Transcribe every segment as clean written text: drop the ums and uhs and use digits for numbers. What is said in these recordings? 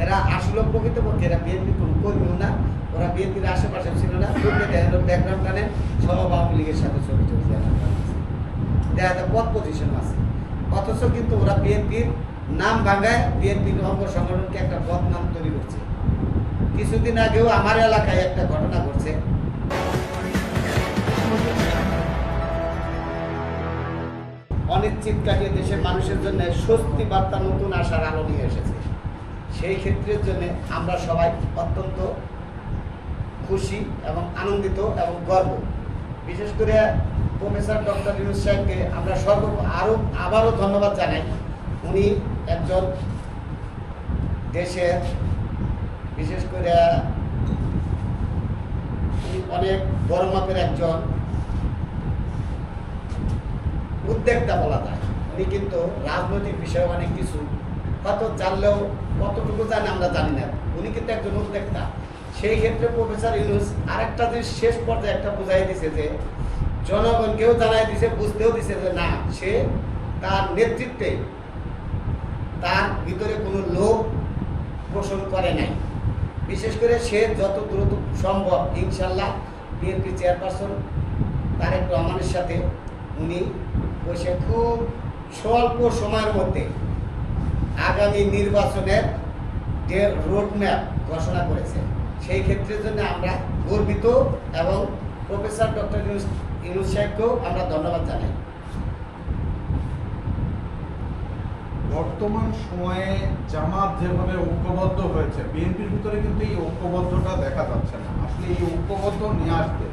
এরা আসলে প্রকৃতপক্ষে এরা বিএনপির কোনো কর্মীও না, ওরা বিএনপির আশেপাশে ছিল না। ব্যাকগ্রাউন্ড টানেন, সব আওয়ামী লীগের সাথে ছবি চলছে, দেখা যায় পদ পজিশন আছে, অথচ কিন্তু ওরা বিএনপির নাম ভাঙায় বিএনপির অঙ্গ সংগঠনকে একটা বদনাম তৈরি করছে। কিছুদিন আগেও আমার এলাকায় একটা ঘটনা ঘটছে, অনিশ্চিত কাটিয়ে দেশের মানুষের জন্য স্বস্তি বার্তা, নতুন আশার আলো নিয়ে এসেছে। সেই ক্ষেত্রের জন্য আমরা সবাই অত্যন্ত খুশি এবং আনন্দিত এবং গর্ব। বিশেষ করে প্রফেসর ডক্টর ইউনূস সাহেবকে আমরা আবারও ধন্যবাদ জানাই। উনি একজন দেশের, বিশেষ করে অনেক বড় মাপের একজন উদ্যোক্তা বলা যায়। উনি কিন্তু রাজনৈতিক বিষয়ে অনেক কিছু হয়তো জানলেও কতটুকু জানে আমরা জানি না, উনি কিন্তু একজন উদ্যোক্তা। সেই ক্ষেত্রে প্রফেসর ইউনূস আরেকটা জিনিস শেষ পর্যায়ে একটা বুঝাই দিছে, যে জনগণকেও জানাই দিছে, বুঝতেও দিছে যে না, সে তার নেতৃত্বে তার ভিতরে কোনো লোভ পোষণ করে নাই। বিশেষ করে সে যত দ্রুত সম্ভব ইনশাল্লাহ বিএনপি চেয়ারপারসন তারেক রহমানের সাথে উনি বসে খুব স্বল্প সময়ের মধ্যে আগামী নির্বাচনের যে রোডম্যাপ ঘোষণা করেছে, সেই ক্ষেত্রের জন্য আমরা গর্বিত এবং প্রফেসর ডক্টর ইউনূস সাহেবকেও আমরা ধন্যবাদ জানাই। বর্তমান সময়ে জামাত যেভাবে ঐক্যবদ্ধ হয়েছে, বিএনপির ভিতরে কিন্তু এই ঐক্যবদ্ধটা দেখা যাচ্ছে না। আসলে এই ঐক্যবদ্ধ নিয়ে আসতে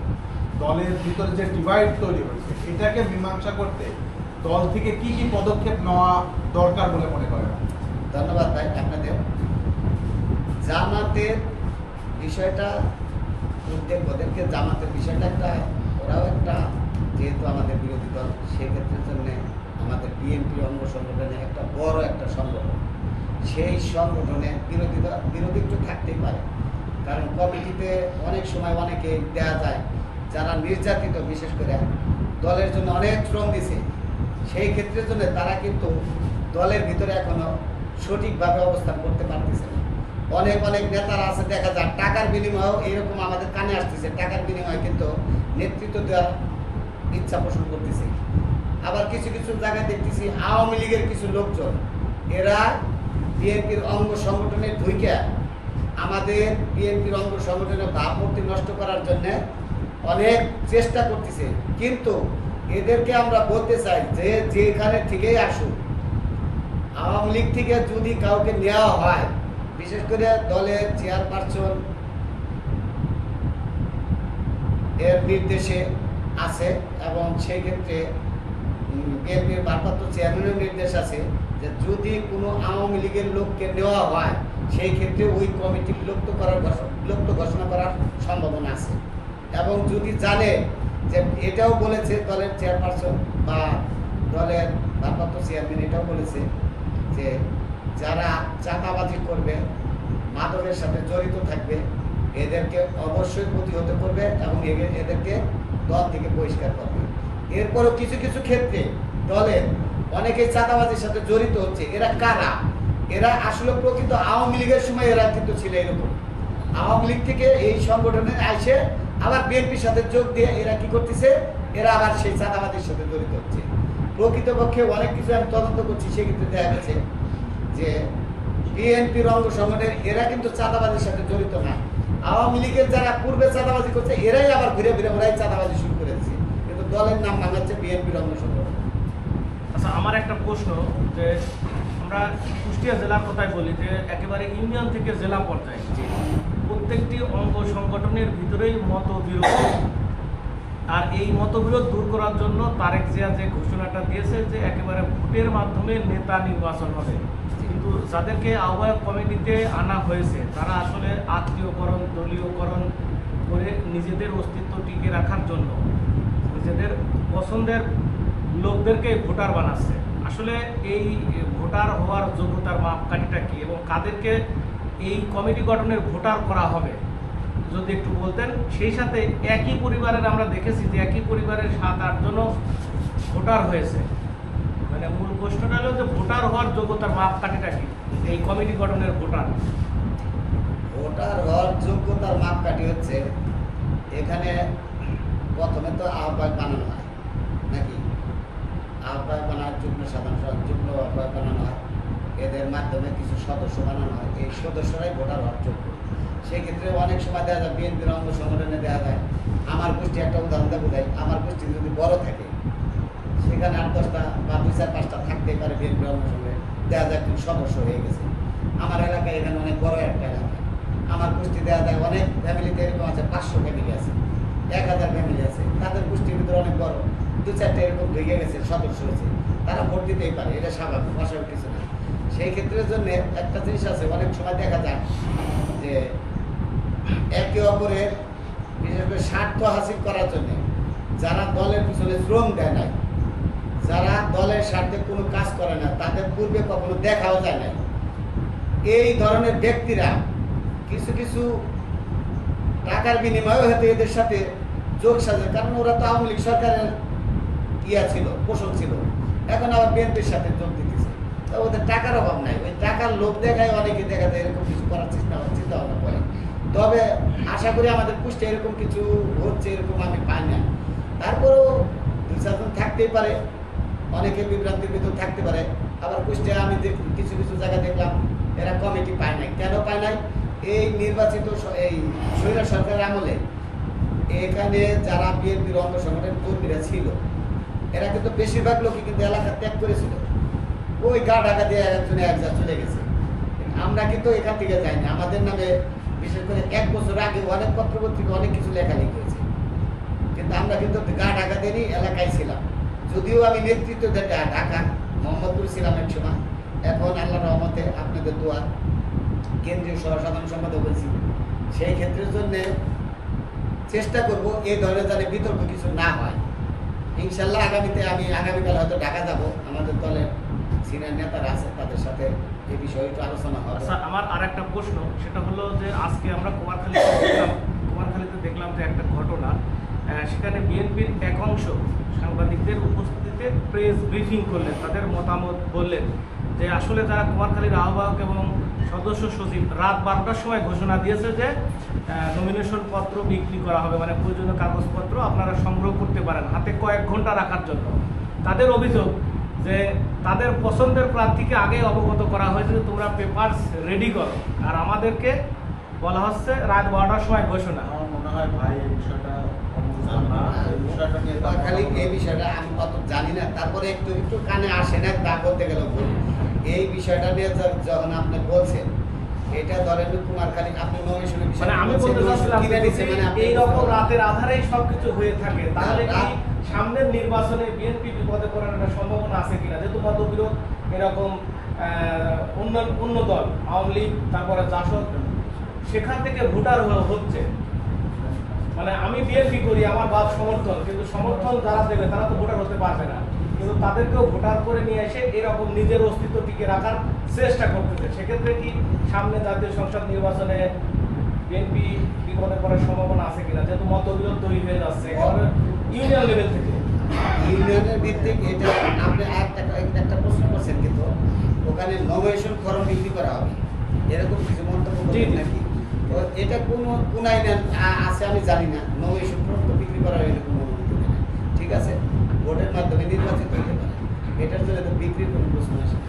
দলের ভিতরে যে ডিভাইড তৈরি হয়েছে, এটাকে মীমাংসা করতে দল থেকে কি কি পদক্ষেপ নেওয়া দরকার বলে মনে করেন? ধন্যবাদ ভাই আপনাদের। জামাতের বিষয়টা ওদেরকে জামাতের বিষয়টা একটা, ওরাও একটা যেহেতু আমাদের বিরোধী দল, সেক্ষেত্রের জন্য আমাদের বিএনপি অঙ্গ সংগঠনে একটা বড় একটা সংগঠন, সেই সংগঠনে বিরোধী একটু থাকতেই পারে। কারণ কমিটিতে অনেক সময় অনেকে দেওয়া যায় যারা নির্যাতিত, বিশেষ করে দলের জন্য অনেক শ্রম দিছে, সেই ক্ষেত্রের জন্য তারা কিন্তু দলের ভিতরে এখনো সঠিকভাবে অবস্থান করতে পারতেছে না। অনেক নেতারা আছে, দেখা যায় টাকার বিনিময়েও এরকম আমাদের কানে আসতেছে, টাকার বিনিময়ে কিন্তু নেতৃত্ব দেওয়ার ইচ্ছা পোষণ করতেছে। আবার কিছু কিছু জায়গায় দেখতেছি আওয়ামী লীগের কিছু লোকজন, এরা বিএনপির অঙ্গ সংগঠনে ঢুকে আমাদের বিএনপির অঙ্গ সংগঠনের ভাবমূর্তি নষ্ট করার জন্য অনেক চেষ্টা করতেছে। কিন্তু এদেরকে আমরা বলতে চাই যে যেখানে থেকেই আসুক, আওয়ামী লীগ থেকে যদি কাউকে নেওয়া হয়, বিশেষ করে দলের চেয়ারপারসন এর নির্দেশে আছে এবং সেই ক্ষেত্রে বিএনপির ভারপ্রাপ্ত চেয়ারম্যানের নির্দেশ আছে যে যদি কোনো আওয়ামী লীগের লোককে নেওয়া হয়, সেই ক্ষেত্রে ওই কমিটি বিলুপ্ত ঘোষণা করার সম্ভাবনা আছে। এবং যদি জানে যে এটাও বলেছে দলের চেয়ারপারসন বা দলের ভারপ্রাপ্ত চেয়ারম্যান এটাও বলেছে যে যারা চাঁদাবাজি করবে, মাদকের সাথে জড়িত থাকবে, এদেরকে অবশ্যই প্রতিহত করবে এবং এদেরকে দল থেকে বহিষ্কার করবে। এরপরও কিছু কিছু ক্ষেত্রে দলের অনেকেই চাঁদাবাজির সাথে জড়িত হচ্ছে। এরা কারা? এরা আসলে প্রকৃত আওয়ামী লীগের সময় এরা কিন্তু ছিল এরকম, আওয়ামী লীগ থেকে এই সংগঠনে আসে আবার বিএনপির সাথে যোগ দিয়ে এরা কি করতেছে, এরা আবার সেই চাঁদাবাজির সাথে জড়িত হচ্ছে। প্রকৃতপক্ষে অনেক কিছু আমি তদন্ত করছি, সেক্ষেত্রে দেখা গেছে যে বিএনপির অঙ্গ সংগঠনের এরা কিন্তু চাঁদাবাজির সাথে জড়িত না। আওয়ামী লীগের যারা পূর্বে চাঁদাবাজি করছে, এরাই আবার ঘুরে ঘুরে ওরাই চাঁদাবাজি শুরু করেছে, কিন্তু দলের নাম ভাঙাচ্ছে বিএনপির অঙ্গ সংগঠন। আচ্ছা, আমার একটা প্রশ্ন, যে আমরা কুষ্টিয়া জেলার কথাই বলি, যে একেবারে ইউনিয়ন থেকে জেলা পর্যায়ে প্রত্যেকটি অঙ্গ সংগঠনের ভিতরেই মতবিরোধ, আর এই মতবিরোধ দূর করার জন্য তারেক জিয়া যে ঘোষণাটা দিয়েছে যে একেবারে ভোটের মাধ্যমে নেতা নির্বাচন হবে, কিন্তু যাদেরকে আহ্বায়ক কমিটিতে আনা হয়েছে তারা আসলে আত্মীয়করণ, দলীয়করণ করে নিজেদের অস্তিত্ব টিকে রাখার জন্য নিজেদের পছন্দের লোকদেরকে ভোটার বানাচ্ছে। আসলে এই ভোটার হওয়ার যোগ্যতার মাপকাঠিটা কি এবং কাদেরকে এই কমিটি গঠনের ভোটার করা হবে যদি একটু বলতেন। সেই সাথে একই পরিবারের আমরা দেখেছি যে একই পরিবারের 7-8 জনও ভোটার হয়েছে, মানে মূল প্রশ্নটা হলো যে ভোটার হওয়ার যোগ্যতার মাপকাঠিটা কি এই কমিটি গঠনের ভোটার। যোগ্যতার মাপকাঠি হচ্ছে এখানে প্রথমে তো আহ্বায়ক বানানো হয় নাকি, আহ্বায়ক বানানোর যুগ্ম আহ্বায়ক বানানো হয়, এদের মাধ্যমে কিছু সদস্য বানানো হয়, এই সদস্যরাই ভোটার হওয়ার যোগ্য। সেই ক্ষেত্রে অনেক সময় দেখা যায় বিএনপির অঙ্গ সংগঠনে দেখা যায়, আমার গোষ্ঠী একটা উদাহরণ দেবো দেয়, আমার গোষ্ঠী যদি বড় থাকে সেখানে 8-10টা বা 2-4-5টা থাকতেই পারে বিএনপির অঙ্গ সংগঠনে, দেখা যায় একজন সদস্য হয়ে গেছে। আমার এলাকায় এখানে অনেক বড় একটা এলাকা, আমার গোষ্ঠী দেখা যায় অনেক ফ্যামিলিতে এরকম আছে, 500 ফ্যামিলি আছে, 1000 ফ্যামিলি আছে, তাদের গোষ্ঠীর ভিতরে অনেক বড়, 2-4টা এরকম ঢুকে গেছে, সদস্য হয়েছে, তারা ভোট দিতেই পারে, এটা স্বাভাবিক, অস্বাভাবিক কিছু না। সেই ক্ষেত্রের জন্য একটা জিনিস আছে, অনেক সময় দেখা যায় যে একে অপরের বিশেষ করে স্বার্থ হাসিল করার জন্য যারা দলের পিছনে শ্রম দেয় নাই, যারা দলের স্বার্থে কোনো কাজ করে না, তাদের পূর্বে কখনো দেখাও যায় নাই, এই ধরনের ব্যক্তিরা কিছু কিছু টাকার বিনিময়ে হয়তো এদের সাথে যোগ সাজে, কারণ ওরা তো আওয়ামী লীগ সরকারের ছিল, পোষণ ছিল, এখন আবার বিএনপির সাথে যোগ দিতেছে। তা ওদের টাকার অভাব নাই, ওই টাকার লোভ দেখায় অনেকে দেখা যায় এরকম কিছু করার চিন্তা ভাবনা করে। তবে আশা করি আমাদের কুষ্টিয়া এরকম কিছু হচ্ছে এরকম আমি পাই না। তারপরেও 2-4 জন থাকতেই পারে, অনেকে বিভ্রান্তির ভিতর থাকতে পারে। আবার কুষ্টিয়া আমি কিছু কিছু জায়গা দেখলাম এরা কমিটি পায় নাই। কেন পায় নাই? এই নির্বাচিত এই স্বৈরাচার সরকারের আমলে এখানে যারা বিএনপির অঙ্গ সংগঠনের কর্মীরা ছিল, এরা কিন্তু বেশিরভাগ লোকই কিন্তু এলাকা ত্যাগ করেছিল, ওই গা ঢাকা দিয়ে একজনে এক যা চলে গেছে। আমরা কিন্তু এখান থেকে যাইনি, আমাদের নামে বিশেষ করে 1 বছর আগে অনেক পত্রপত্রিকা অনেক কিছু লেখালেখি হয়েছে, কিন্তু আমরা কিন্তু গা ঢাকা দিয়ে এলাকায় ছিলাম। যদিও আমি নেতৃত্ব ঢাকা মোহাম্মদপুর ছিলাম এক সময়, এখন আল্লাহর রহমতে আপনাদের দোয়া কেন্দ্রীয় সাধারণ সম্পাদক হয়েছি। সেই ক্ষেত্রের জন্য চেষ্টা করব এই ধরনের যাতে বিতর্ক কিছু না হয়। ইনশাল্লাহ আগামীকাল হয়তো ঢাকা যাব, আমাদের দলের সিনিয়র নেতারা আছে, তাদের সাথে এই বিষয়ে একটু আলোচনা হবে। আচ্ছা, আমার আর একটা প্রশ্ন, সেটা হলো যে আজকে আমরা কুমারখালীতে দেখলাম যে একটা ঘটনা, সেখানে বিএনপির এক অংশ সাংবাদিকদের উপস্থিতিতে প্রেস ব্রিফিং করলেন, তাদের মতামত বললেন যে আসলে তারা কুমারখালীর আহ্বায়ক এবং সদস্য সচিব রাত 12টার সময় ঘোষণা দিয়েছে যে নমিনেশন পত্র বিক্রি করা হবে, মানে প্রয়োজনীয় কাগজপত্র আপনারা সংগ্রহ করতে পারেন, হাতে কয়েক ঘন্টা রাখার জন্য। তাদের অভিযোগ যে তাদের পছন্দের প্রার্থীকে আগে অবগত করা হয়েছে যে তোমরা পেপারস রেডি করো, আর আমাদেরকে বলা হচ্ছে রাত 12টার সময় ঘোষণা। আমার মনে হয় ভাই এই বিষয়টা খালি এই বিষয়টা আমি অত জানি না, তারপরে একটু কানে আসে না, তা বলতে গেল এই বিষয়টা নিয়ে যখন আপনি বলছেন, এটা ধরেন কুমারখালী আপনি নমিনেশনের বিষয়, মানে আমি বলতে চাচ্ছিলাম এইরকম রাতের আধারেই সবকিছু হয়ে থাকে, তাহলে কি সামনের নির্বাচনে বিএনপি বিপদে পড়ার একটা সম্ভাবনা আছে কিনা? যেহেতু মতবিরোধ এরকম অন্য দল আওয়ামী লীগ, তারপরে জাসদ, সেখান থেকে ভোটার হচ্ছে, মানে আমি বিএনপি করি, আমার বাপ সমর্থন, কিন্তু সমর্থন যারা দেবে তারা তো ভোটার হতে পারবে না, কিন্তু তাদেরকেও ভোটার করে নিয়ে এসে এরকম নিজের অস্তিত্ব টিকে রাখার চেষ্টা করতেছে। সেক্ষেত্রে কি সামনে জাতীয় সংসদ নির্বাচনে বিএনপি বিপদে পড়ার সম্ভাবনা আছে কিনা? যেহেতু মতবিরোধ তৈরি হয়ে যাচ্ছে ইউনিয়ন লেভেল থেকে। ইউনিয়নের ভিত্তিক এটা আপনি একটা প্রশ্ন করছেন, কিন্তু ওখানে নমিনেশন ফর্ম বিক্রি করা হবে এরকম কিছু মন্তব্য করছেন নাকি? তো এটা কোন আইনে আছে আমি জানি না, নমিনেশন ফর্ম তো বিক্রি করার এরকম অনুমতি নেই। ঠিক আছে, ভোটের মাধ্যমে নির্বাচিত হতে পারে, এটার জন্য তো বিক্রির কোনো প্রশ্ন আসে না।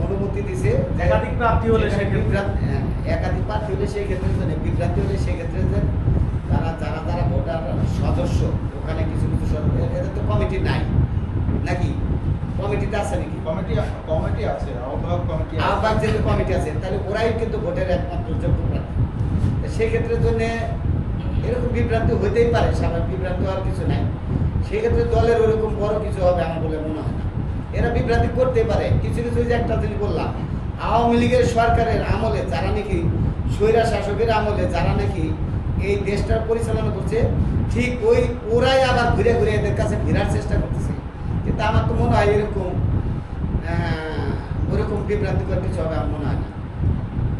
অনুমতি দিছে একাধিক প্রার্থী হলে সেক্ষেত্রে একাধিক প্রার্থী হলে সেই ক্ষেত্রে বিভ্রান্তি হলে সেই ক্ষেত্রে যে যারা ভোটার সদস্য, ওখানে কিছু কিছু এদের তো কমিটি নাই নাকি? কমিটিতে আছে নাকি? কমিটি আছে, আহ্বায়ক যেহেতু কমিটি আছে, তাহলে ওরাই কিন্তু ভোটের একমাত্র যোগ্য প্রার্থী। সেই ক্ষেত্রের জন্য এরকম বিভ্রান্তি হইতেই পারে, স্বাভাবিক, বিভ্রান্তি হওয়ার কিছু নাই। সেই ক্ষেত্রে দলের ওরকম বড় কিছু হবে আমার বলে মনে হয় না। এরা বিভ্রান্তি করতে পারে কিছু কিছু, যে একটা জিনিস বললাম, আওয়ামী লীগের সরকারের আমলে যারা নাকি স্বৈরা শাসকের আমলে যারা নাকি এই দেশটার পরিচালনা করছে, ঠিক ওরাই আবার ঘুরে ঘুরে এদের কাছে ফেরার চেষ্টা করতেছে। কিন্তু আমার তো মনে হয় এরকম ওরকম বিভ্রান্তিকর কিছু হবে আমার মনে হয় না।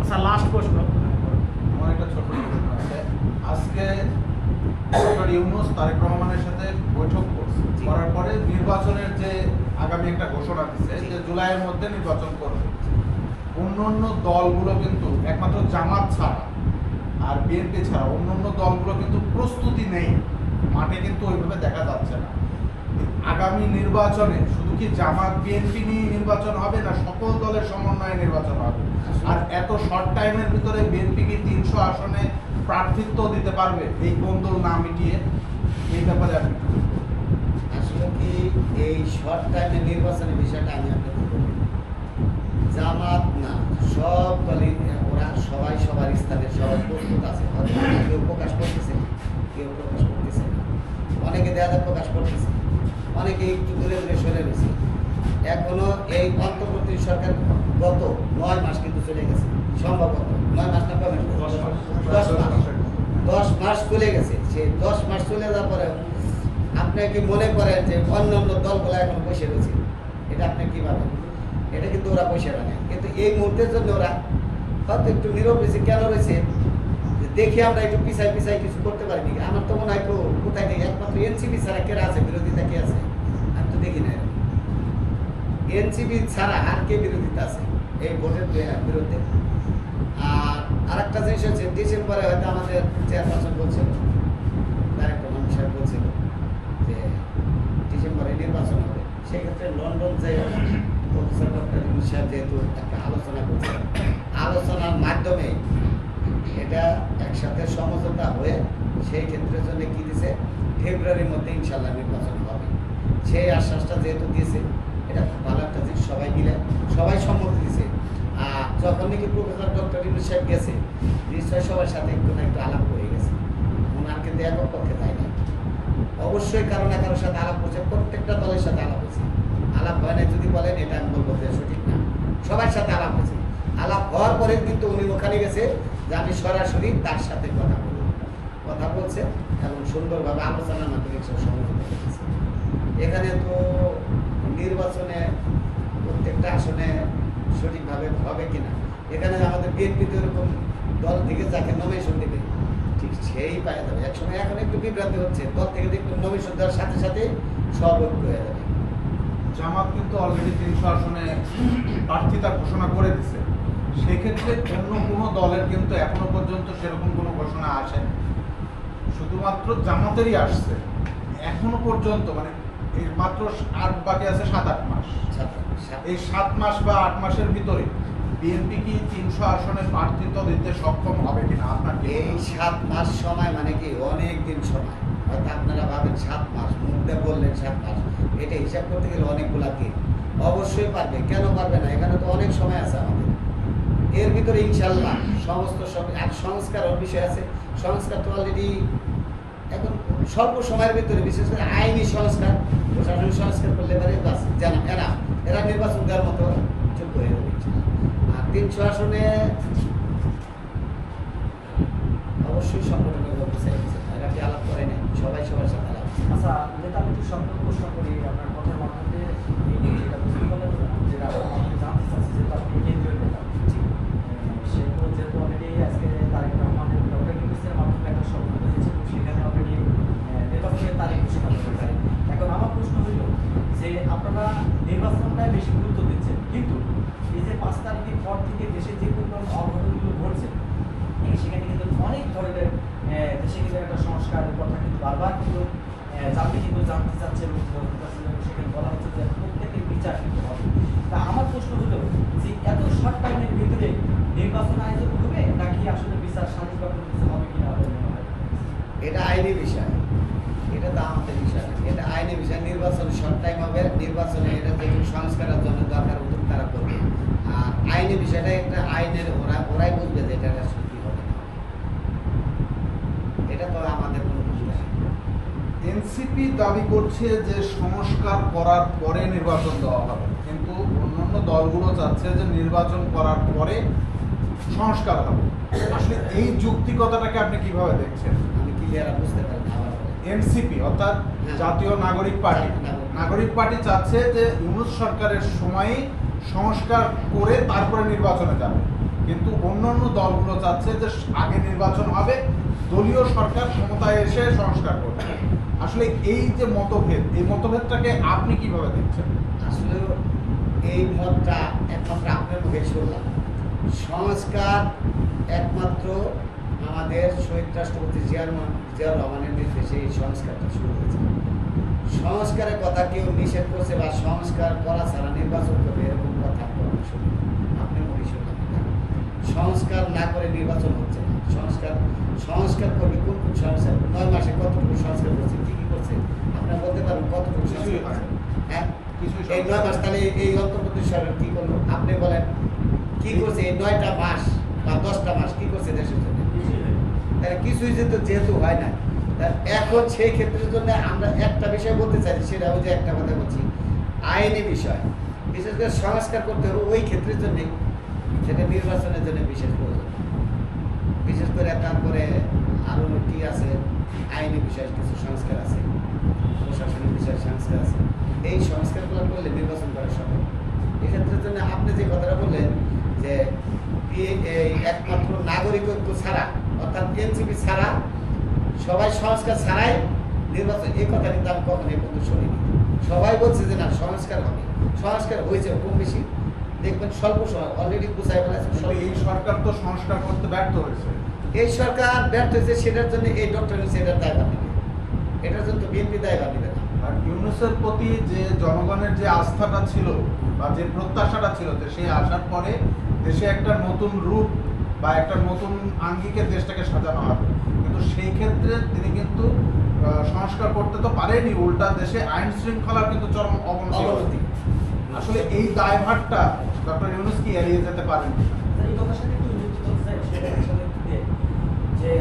আচ্ছা, লাস্ট প্রশ্ন, আমার একটা ছোট প্রশ্ন আছে। আজকে ডক্টর ইউনূস তারেক রহমানের সাথে বৈঠক করার পরে নির্বাচনের যে আগামী একটা ঘোষণা দিচ্ছে যে জুলাইয়ের মধ্যে নির্বাচন করবে। অন্য দলগুলো কিন্তু একমাত্র জামাত ছাড়া আর বিএনপি ছাড়া অন্যান্য দলগুলো কিন্তু প্রস্তুতি নেই, মাঠে কিন্তু ওইভাবে দেখা যাচ্ছে না। আগামী নির্বাচনে শুধু কি জামাত বিএনপি নিয়ে নির্বাচন হবে, না সকল দলের সমন্বয়ে নির্বাচন হবে? আর এত শর্ট টাইমের ভিতরে বিএনপি কি 300 আসনে প্রার্থিত্ব দিতে পারবে এই কোন্দল না মিটিয়ে? এই ব্যাপারে আপনি কি বলবেন? আসলে কি এই শর্ট টাইমে নির্বাচনের বিষয়টা আমি আপনাকে বলি, জামাত না সব দলই ওরা সবাই সবার স্থানে সবাই প্রস্তুত আছে। হয়তো কেউ প্রকাশ করতেছে, কেউ প্রকাশ করতেছে না, অনেকে দেখা যায় প্রকাশ করতেছে, অনেকে একটু দূরে দূরে সরে রয়েছে। এখনো এই অন্তর্বর্তী সরকার গত 9 মাস কিন্তু চলে গেছে, সম্ভবত 9 মাস না কমে 10 মাস চলে গেছে। সেই 10 মাস চলে যাওয়ার পরে আপনি কি মনে করেন যে অন্য অন্য দলগুলো এখন বসে রয়েছে? এটা আপনি কি ভাবেন? এটা কিন্তু ওরা বসে রাখে, কিন্তু এই মুহূর্তের জন্য ওরা হয়তো একটু নীরব রয়েছে। কেন রয়েছে? যে দেখি আমরা একটু পিছাই পিছাই কিছু করতে পারিনি। আমার তো মনে হয় কোথায় নেই, একমাত্র এনসিপি ছাড়া কে আছে বিরোধিতা, কে আছে? আমি তো দেখি না এনসিপি ছাড়া আর কে বিরোধিতা আছে এই ভোটের বিরুদ্ধে। আর আরেকটা জিনিস হচ্ছে, ডিসেম্বরে হয়তো আমাদের চেয়ারপারসন বলছিল, ডাইরেক্টর রহমান সাহেব বলছিল যে ডিসেম্বরে নির্বাচন হবে। সেক্ষেত্রে লন্ডন যে প্রফেসর ডক্টর ইউনূস সাহেব যেহেতু একটা আলোচনা করছে, আলোচনার মাধ্যমে এটা একসাথে সমঝোতা হয়ে সেই ক্ষেত্রের জন্য কি দিছে, ফেব্রুয়ারির মধ্যে ইনশাল্লাহ নির্বাচন হবে। সেই আশ্বাসটা যেহেতু দিয়েছে, এটা খুব ভালো একটা জিনিস, সবাই মিলে সবাই সম্মতি দিয়েছে। আর যখন নাকি প্রফেসর ডক্টর ইউনূস সাহেব গেছে, নিশ্চয়ই সবার সাথে একটু না একটু আলাপ হয়ে গেছে। ওনার কিন্তু একক পক্ষে যায় না, অবশ্যই কারো না কারোর সাথে আলাপ করছে, প্রত্যেকটা দলের সাথে আলাপ হয়েছে। আলাপ হয় না যদি বলেন, এটা আমি বলবো যে সঠিক না, সবার সাথে আলাপ হয়েছে। আলাপ হওয়ার পরে কিন্তু উনি ওখানে গেছে যে আমি সরাসরি তার সাথে কথা বলছে এবং সুন্দরভাবে আলোচনার মাধ্যমে সমঝোতা করেছে। এখানে তো নির্বাচনে প্রত্যেকটা আসনে সঠিকভাবে হবে কিনা, এখানে আমাদের বিএনপি তো এরকম দল থেকে যাকে নমিনেশন দেবে ঠিক সেই পাওয়া যাবে। একসময় এখন একটু বিভ্রান্তি হচ্ছে, দল থেকে দেখবেন নমিনেশন দেওয়ার সাথে সাথে সব ঐক্য হয়ে যাবে। জামাত কিন্তু অলরেডি 300 আসনে প্রার্থিতা ঘোষণা করে দিছে। সেক্ষেত্রে অন্য কোনো দলের কিন্তু এখনো পর্যন্ত সেরকম কোনো ঘোষণা আসেনি, শুধুমাত্র জামাতেরই আসছে এখনো পর্যন্ত। মানে এর মাত্র আর বাকি আছে 7-8 মাস। এই 7 মাস বা 8 মাসের ভিতরে বিএনপি কি 300 আসনে প্রার্থিত্ব দিতে সক্ষম হবে কিনা আপনার? এই 7 মাস সময় মানে কি অনেক দিন সময়। হয়তো আপনারা ভাবেন 7 মাস, মুখে বললেন 7 মাস, এটা হিসাব করতে গেলে অনেকগুলা দিন। অবশ্যই পারবে, কেন পারবে না? এখানে তো অনেক সময় আছে আমাদের। এর ভিতরে ইনশাল্লাহ সমস্ত আর সংস্কারের বিষয় আছে। সংস্কার তো অলরেডি এখন স্বল্প সময়ের ভিতরে, বিশেষ করে আইনি সংস্কার, প্রশাসনিক সংস্কার করলে পারে বাস জানা এরা নির্বাচন দেওয়ার মতো যোগ্য হয়ে যাবে। আর 300 আসনে অবশ্যই সংগঠনের বলতে চাইছে, এরা কি আলাপ করে না, সবাই সবার সাথে আলাপ। আচ্ছা, যেটা আমি একটু সংক্ষেপে প্রশ্ন করি আপনার কথার মাধ্যমে, এই যেটা বুঝতে পারলেন, যেটা আপনি জানতে চাচ্ছি, যেহেতু আপনি কেন্দ্রীয় নেতা, সেগুলো যেহেতু অলরেডি আজকে তারেক রহমানের ডক্টর ইউনূসের মাধ্যমে একটা সম্মান হয়েছে, এবং সেখানে অলরেডি নির্বাচনের তারিখ ঘোষণা করতে পারে। এখন আমার প্রশ্ন হইল যে আপনারা নির্বাচনটায় বেশি গুরুত্ব দিচ্ছেন, কিন্তু এই যে 5 তারিখের পর থেকে দেশে যে পরিমাণ অঘটনগুলো ঘটছে, সেখানে কিন্তু অনেক ধরনের দেশে কিন্তু একটা সংস্কারের কথা কিন্তু বারবার কিন্তু জানতে চাচ্ছে এবং বলতে চাচ্ছে, এবং সেখানে বলা হচ্ছে যে প্রত্যেকের বিচার কিন্তু হবে। তা আমার প্রশ্ন হলো যে এত শর্ট টাইমের ভিতরে নির্বাচন আয়োজন হবে, নাকি আসলে বিচার স্বাধীনভাবে কিছু হবে কিনা হবে মনে হয়? এটা আইনি বিষয়, এটা তো আমাদের বিষয় না, এটা আইনি বিষয়। নির্বাচন শর্ট টাইম হবে, নির্বাচনে এটা যেগুলো সংস্কারের জন্য দরকার উদ্যোগ তারা করবে। আর আইনি বিষয়টা একটা আইনের ওরাই বুঝবে যে এটা আসলে কি হবে না। এটা তো আমাদের কোনো বিষয় না। এনসিপি দাবি করছে যে সংস্কার করার পরে নির্বাচন দেওয়া হবে, কিন্তু অন্যান্য দলগুলো চাচ্ছে যে নির্বাচন করার পরে সংস্কার হবে। আসলে এই যুক্তিকতাটাকে আপনি কিভাবে দেখছেন? আমি ক্লিয়ার বুঝতে পারি না। আবার বলেন। এনসিপি অর্থাৎ জাতীয় নাগরিক পার্টি, নাগরিক পার্টি চাচ্ছে যে ইউনূস সরকারের সময়ই সংস্কার করে তারপরে নির্বাচনে যাবে, কিন্তু অন্যান্য দলগুলো চাচ্ছে যে আগে নির্বাচন হবে, দলীয় সরকার ক্ষমতায় এসে সংস্কার করবে। আসলে এই যে মতভেদ, এই মতভেদটাকে আপনি কিভাবে দেখছেন? আসলে এই মতটা একমাত্র আপনার মুখে শুনলাম। সংস্কার একমাত্র আমাদের শহীদ রাষ্ট্রপতি জিয়াউর রহমানের নির্দেশে এই সংস্কারটা শুরু হয়েছে। সংস্কারের কথা কেউ নিষেধ করছে বা সংস্কার করা ছাড়া নির্বাচন করবে এরকম কথা কখনো শুনি না। আপনি মনে শুনলেন না। সংস্কার না করে নির্বাচন হচ্ছে না। সংস্কার করবে কোন কোন সংস্কার? 9 মাসে কতটুকু সংস্কার করছে, কি কি করছে আপনারা বলতে পারবেন? কতটুকু সংস্কার করছে? হ্যাঁ, এই 9 মাস তাহলে এই অন্তর্বর্তী সরকার কি করলো আপনি বলেন? কি করছে এই 9টা মাস বা 10টা মাস কি করছে দেশের জন্য? তাহলে কিছুই যেহেতু হয় না, এখন সেই ক্ষেত্রের জন্য আমরা একটা বিষয় বলতে চাই, সেটা ওই যে একটা কথা বলছি, আইনি বিষয়। বিশেষ করে সংস্কার করতে হবে ওই ক্ষেত্রের জন্য, সেটা নির্বাচনের জন্য বিশেষ প্রয়োজন। বিশেষ করে তারপরে আরও কি আছে, আইনি বিষয় কিছু সংস্কার আছে, প্রশাসনিক বিষয়ে সংস্কার আছে। এই সংস্কারগুলো করলে নির্বাচন করা সম্ভব। এক্ষেত্রের জন্য আপনি যে কথাটা বললেন যে এই একমাত্র নাগরিকত্ব ছাড়া, অর্থাৎ এনসিপি ছাড়া, সবাই সংস্কার ছাড়াই নির্বাচন, এই কথা কিন্তু আমি কখনো এই পর্যন্ত শুনিনি। সবাই বলছে যে না সংস্কার হবে, সংস্কার হয়েছে কম বেশি, দেখবেন স্বল্প সময় অলরেডি গুছাই ফেলেছে। এই সরকার তো সংস্কার করতে ব্যর্থ হয়েছে। এই সরকার ব্যর্থ হয়েছে, সেটার জন্য এই ডক্টর ইউনূস এটার দায়ভার নেবে, এটার জন্য তো বিএনপি দায়ভার নেবে না। আর ইউনূসের প্রতি যে জনগণের যে আস্থাটা ছিল বা যে প্রত্যাশাটা ছিল, যে সেই আসার পরে দেশে একটা নতুন রূপ বা একটা নতুন আঙ্গিকে দেশটাকে সাজানো হবে, কিন্তু সেই ক্ষেত্রে তিনি কিন্তু সংস্কার করতে তো পারেনি, উল্টা দেশে আইন শৃঙ্খলার কিন্তু চরম অবনতি। আসলে এই দায়ভারটা ডক্টর ইউনূস কি এড়িয়ে যেতে পারেন? এই কথার সাথে একটু যুক্ত করতে চাই, সেটার সাথে একটু দিয়ে, যে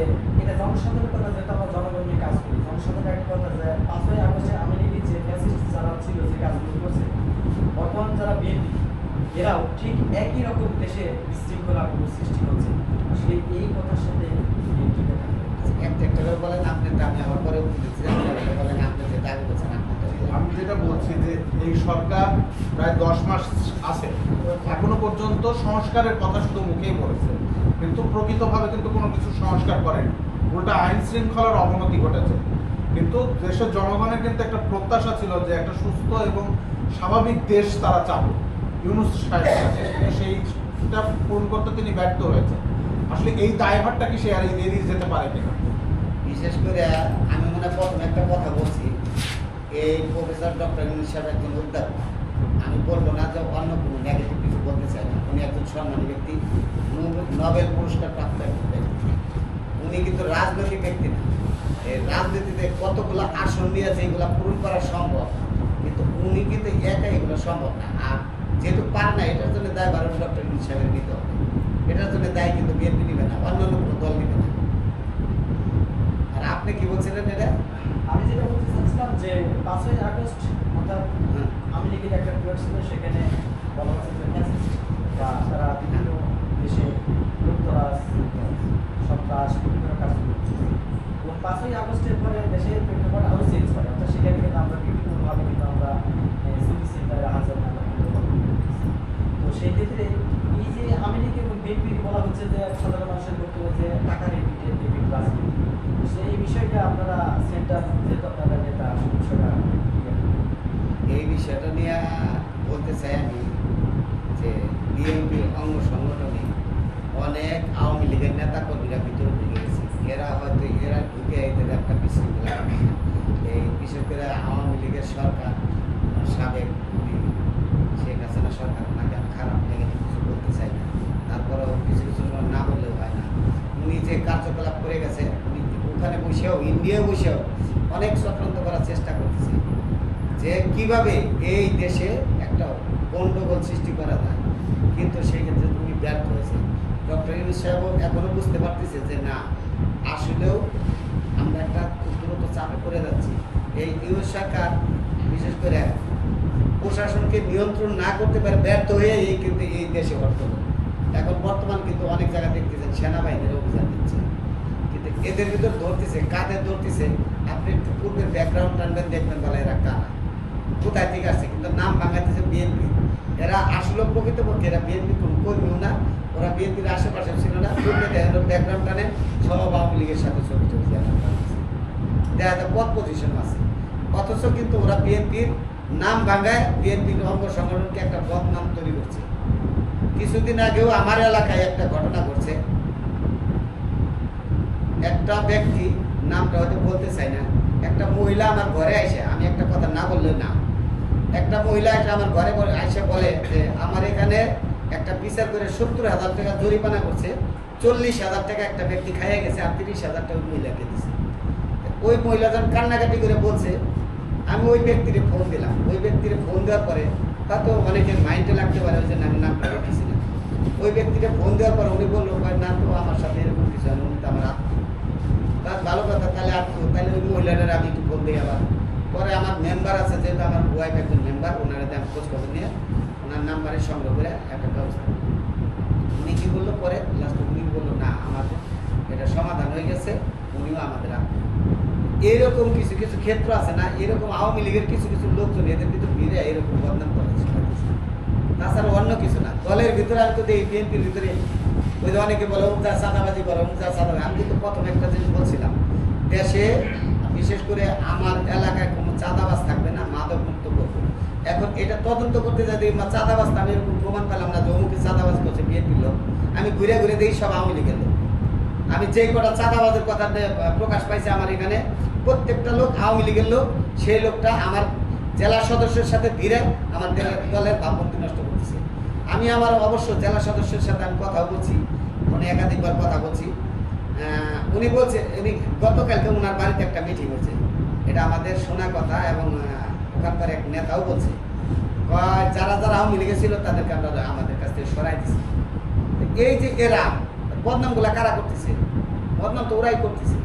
এটা জনসাধারণের কথা, যেহেতু আমরা জনগণ নিয়ে কাজ করি, জনসাধারণের একটা কথা যে 5ই আগস্টে আওয়ামী লীগের যে ফ্যাসিস্ট যারা ছিল, যে কাজগুলো করছে, বর্তমান যারা বিএনপি, এরাও ঠিক একই রকম দেশে বিশৃঙ্খলা সৃষ্টি হচ্ছে। আসলে এই কথার সাথে কি দেখা যায়? একটা করে বলেন আপনি, আমি আবার পরে দিচ্ছি, বলেন আপনি যে দাবি করছেন আপনি। আমি যেটা বলছি যে এই সরকার প্রায় 10 মাস আছে, এখনো পর্যন্ত সংস্কারের কথা শুধু মুখেই বলেছে, কিন্তু প্রকৃতভাবে কিন্তু কোনো কিছু সংস্কার করেনি, উল্টা আইন শৃঙ্খলার অবনতি ঘটেছে। কিন্তু দেশের জনগণের কিন্তু একটা প্রত্যাশা ছিল যে একটা সুস্থ এবং স্বাভাবিক দেশ তারা চাবে ইউনূস সাহেবের কাছে, সেইটা পূরণ করতে তিনি ব্যর্থ হয়েছে। আসলে এই দায়ভারটা কি সে আর এড়িয়ে যেতে পারে কিনা? বিশেষ করে আমি মনে হয় প্রথমে একটা কথা বলছি, এই প্রফেসর ডক্টর ইউনূস সাহেব একজন উদ্যোক্তা। আমি বলবো না যে অন্য কোনো নেগেটিভ কিছু বলতে চাই না, উনি একজন সম্মানী ব্যক্তি, নোবেল পুরস্কার প্রাপ্ত একজন ব্যক্তি। উনি কিন্তু রাজনৈতিক ব্যক্তি না। এই রাজনীতিতে কতগুলো আসন নিয়ে আছে, এগুলো পূরণ করা সম্ভব, কিন্তু উনি কিন্তু একাই এগুলো সম্ভব না। আর যেহেতু পারে না, এটার জন্য দায় ভারত ডক্টর ইউনূস সাহেবের নিতে হবে। এটার জন্য দায় কিন্তু বিএনপি নেবে না, অন্যান্য কোনো দল নেবে না। আর আপনি কি বলছিলেন এটা? আমি যেটা বলতে চাচ্ছিলাম যে 5ই আগস্ট অর্থাৎ আওয়ামী লীগের একটা টুইট ছিল, সেখানে বলা হচ্ছে যে ফ্যাসিস্ট বা তারা বিভিন্ন দেশে লুটতরাজ, সন্ত্রাস, বিভিন্ন কাজগুলো করছে। এবং 5ই আগস্টের পরে দেশের প্রেক্ষাপট আরও চেঞ্জ করে, অর্থাৎ সেখানে কিন্তু আমরা বিভিন্নভাবে কিন্তু আমরা সিটি সেন্টারে হাজার নামা তো সেই ক্ষেত্রে এই যে আওয়ামী লীগ এবং বিএনপি বলা হচ্ছে যে সাধারণ মানুষের বক্তব্য যে টাকা রেমিটেড ডেবিট রাজনীতি, সেই বিষয়টা আপনারা সেন্টার যেহেতু আপনারা নেতা, বিষয়টা এই বিষয়টা নিয়ে বলতে চাই আমি যে বিএনপির অঙ্গ সংগঠনে অনেক আওয়ামী লীগের নেতা কর্মীরা ভিতরে ঢুকে গেছে। এরা হয়তো ঢুকে এদের একটা বিশৃঙ্খলা, এই বিশেষ করে আওয়ামী লীগের সরকার, সাবেক শেখ হাসিনা সরকার, ওনাকে আমি খারাপ নেগেটিভ কিছু বলতে চাই না, তারপরেও কিছু কিছু সময় না বললেও হয় না। উনি যে কার্যকলাপ করে গেছে, উনি ওখানে বসেও, ইন্ডিয়ায় বসেও অনেক চক্রান্ত করার চেষ্টা করতেছে যে কিভাবে এই দেশে একটা গণ্ডগোল সৃষ্টি করা যায়, কিন্তু সেই ক্ষেত্রে উনি ব্যর্থ হয়েছে। ডক্টর ইউনূস সাহেবও এখনো বুঝতে পারতেছে যে না, আসলেও আমরা একটা দ্রুত চাপে পড়ে যাচ্ছি। এই ইউনূস সরকার বিশেষ করে প্রশাসনকে নিয়ন্ত্রণ না করতে পারে, ব্যর্থ হয়ে এই কিন্তু এই দেশে বর্তমান এখন বর্তমান কিন্তু অনেক জায়গায় দেখতেছেন সেনাবাহিনীর অভিযান দিচ্ছে, কিন্তু এদের ভিতর ধরতেছে, কাদের ধরতেছে আপনি একটু পূর্বের ব্যাকগ্রাউন্ড টানবেন, দেখবেন বলে এরা কারা, কোথায় থেকে আসছে, কিন্তু নাম ভাঙাইতেছে বিএনপি। এরা আসলে প্রকৃতপক্ষে এরা বিএনপি কোনো কর্মীও না, ওরা বিএনপির আশেপাশে ছিল না, পূর্বে ব্যাকগ্রাউন্ড টানে সব আওয়ামী লীগের সাথে ছবি টবি দেখা যায় পদ পজিশন আছে, অথচ কিন্তু ওরা বিএনপির নাম ভাঙায় বিএনপির অঙ্গ সংগঠনকে একটা বদনাম তৈরি করছে। কিছুদিন আগেও আমার এলাকায় একটা ঘটনা ঘটছে, একটা ব্যক্তি, নামটা হয়তো বলতে চাই না, একটা মহিলা আমার ঘরে আসে, আমি একটা কথা না বললে না, একটা মহিলা এসে আমার ঘরে এসে বলে যে আমার এখানে একটা বিচার করে 70,000 টাকা জরিমানা করছে, 40,000 টাকা একটা ব্যক্তি খাইয়ে গেছে আর 30,000 টাকা ওই মহিলাকে দিছে। ওই মহিলা যখন কান্নাকাটি করে বলছে, আমি ওই ব্যক্তিরে ফোন দিলাম। ওই ব্যক্তিরে ফোন দেওয়ার পরে হয়তো অনেকের মাইন্ডে লাগতে পারে ওই জন্য আমি নামটা রেখেছি না। ওই ব্যক্তিরে ফোন দেওয়ার পরে উনি বললো না তো আমার সাথে এরকম কিছু হয় না, উনি তো আমার আত্মীয়। তার ভালো কথা, তাহলে আত্মীয়, তাহলে ওই মহিলাটার আমি একটু ফোন দিই আবার। পরে আমার মেম্বার আছে, যেহেতু আমার ওয়াইফ একজন মেম্বার, ওনারা আমি খোঁজ খবর নিয়ে ওনার নাম্বারে সংগ্রহ করে একটা ব্যবস্থা। উনি কি বললো পরে লাস্টে উনি বললো না আমাদের এটা সমাধান হয়ে গেছে, উনিও আমাদের আত্মীয়। এরকম কিছু কিছু ক্ষেত্র আছে না, এরকম আওয়ামী লীগের কিছু কিছু লোকজন এদের ভিতরে ভিড়ে এরকম বদনাম করে। তাছাড়া অন্য কিছু না। দলের ভিতরে আমি তো এই বিএনপির ভিতরে ওই যে অনেকে বলে উমজা চাঁদাবাজি করে, উমজা চাঁদাবাজি। আমি কিন্তু প্রথম একটা জিনিস বলছিলাম, দেশে বিশেষ করে আমার এলাকায় কোনো চাঁদাবাজ থাকবে না, মাদক মুক্ত করবো। এখন এটা তদন্ত করতে যাই চাঁদাবাজ, আমি এরকম প্রমাণ পেলাম না যে অমুকে চাঁদাবাজ করছে বিএনপির লোক। আমি ঘুরে ঘুরে দেখি সব আওয়ামী লীগের লোক। আমি যে কটা চাঁদাবাজের কথা প্রকাশ পাইছে আমার এখানে, প্রত্যেকটা লোক আওয়ামী লীগের লোক। সেই লোকটা আমার জেলা সদস্যের সাথে ধীরে আমার দলের ভাবমূর্তি নষ্ট করতেছে। আমি আমার অবশ্য জেলা সদস্যের সাথে আমি কথা বলছি, উনি একাধিকবার কথা বলছি। উনি বলছে, উনি গতকালকে ওনার বাড়িতে একটা মিটিং হয়েছে, এটা আমাদের শোনা কথা, এবং ওখানকার এক নেতাও বলছে যারা যারা আওয়ামী লীগে ছিল তাদেরকে আমরা আমাদের কাছ থেকে সরাই দিচ্ছি। এই যে এরা বদনামগুলা কারা করতেছে? বদনাম তো ওরাই করতেছে।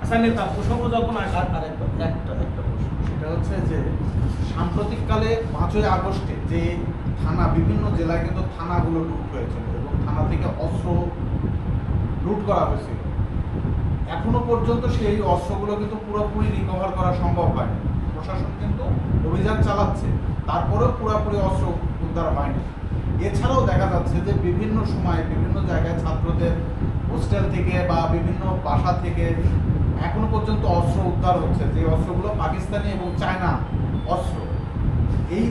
আচ্ছা নেতা, প্রসঙ্গ যখন একটা প্রশ্ন, সেটা হচ্ছে যে সাম্প্রতিককালে 5ই আগস্টে যে থানা, বিভিন্ন জেলায় কিন্তু থানাগুলো লুট হয়েছিল এবং থানা থেকে অস্ত্র লুট করা হয়েছিল। এখনো পর্যন্ত সেই অস্ত্রগুলো কিন্তু পুরোপুরি রিকভার করা সম্ভব হয়নি। প্রশাসন কিন্তু অভিযান চালাচ্ছে, তারপরেও পুরোপুরি অস্ত্র উদ্ধার হয়নি। এছাড়াও দেখা যাচ্ছে যে বিভিন্ন সময়ে বিভিন্ন জায়গায় ছাত্রদের হোস্টেল থেকে বা বিভিন্ন বাসা থেকে এখনো পর্যন্ত অস্ত্র উদ্ধার হচ্ছে, যে অস্ত্রগুলো পাকিস্তানি এবং চায়না অস্ত্র। এই